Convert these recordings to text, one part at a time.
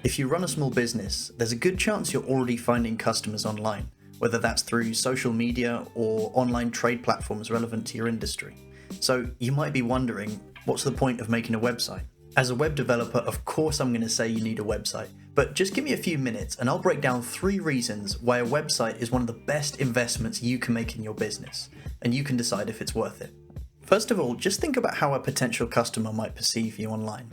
If you run a small business, there's a good chance you're already finding customers online, whether that's through social media or online trade platforms relevant to your industry. So you might be wondering, what's the point of making a website? As a web developer, of course I'm going to say you need a website, but just give me a few minutes and I'll break down 3 reasons why a website is one of the best investments you can make in your business, and you can decide if it's worth it. First of all, just think about how a potential customer might perceive you online.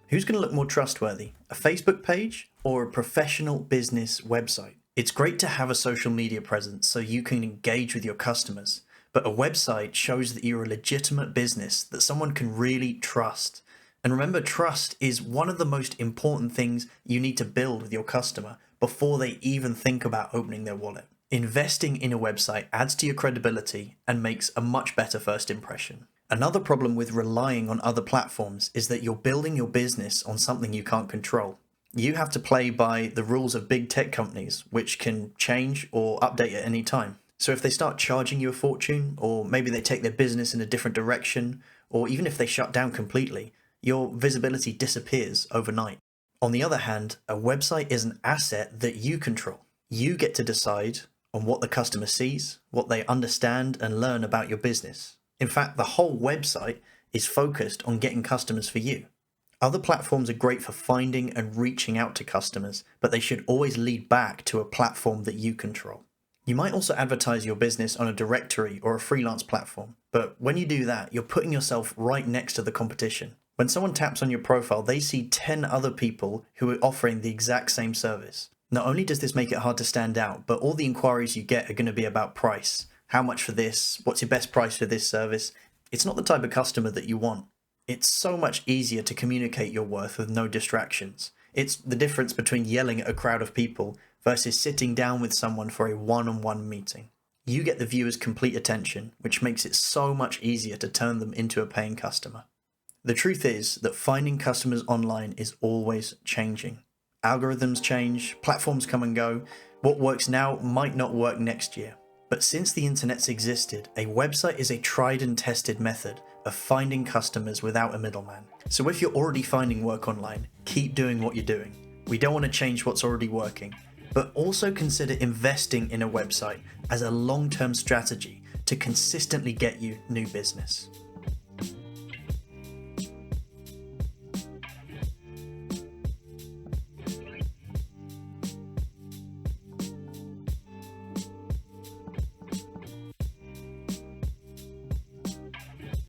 Who's going to look more trustworthy, a Facebook page or a professional business website? It's great to have a social media presence so you can engage with your customers, but a website shows that you're a legitimate business that someone can really trust. And remember, trust is one of the most important things you need to build with your customer before they even think about opening their wallet. Investing in a website adds to your credibility and makes a much better first impression. Another problem with relying on other platforms is that you're building your business on something you can't control. You have to play by the rules of big tech companies, which can change or update at any time. So if they start charging you a fortune, or maybe they take their business in a different direction, or even if they shut down completely, your visibility disappears overnight. On the other hand, a website is an asset that you control. You get to decide on what the customer sees, what they understand and learn about your business. In fact, the whole website is focused on getting customers for you. Other platforms are great for finding and reaching out to customers, but they should always lead back to a platform that you control. You might also advertise your business on a directory or a freelance platform, but when you do that, you're putting yourself right next to the competition. When someone taps on your profile, they see 10 other people who are offering the exact same service. Not only does this make it hard to stand out, but all the inquiries you get are going to be about price. How much for this? What's your best price for this service? It's not the type of customer that you want. It's so much easier to communicate your worth with no distractions. It's the difference between yelling at a crowd of people versus sitting down with someone for a one-on-one meeting. You get the viewer's complete attention, which makes it so much easier to turn them into a paying customer. The truth is that finding customers online is always changing. Algorithms change, platforms come and go. What works now might not work next year. But since the internet's existed, a website is a tried and tested method of finding customers without a middleman. So if you're already finding work online, keep doing what you're doing. We don't want to change what's already working, but also consider investing in a website as a long-term strategy to consistently get you new business.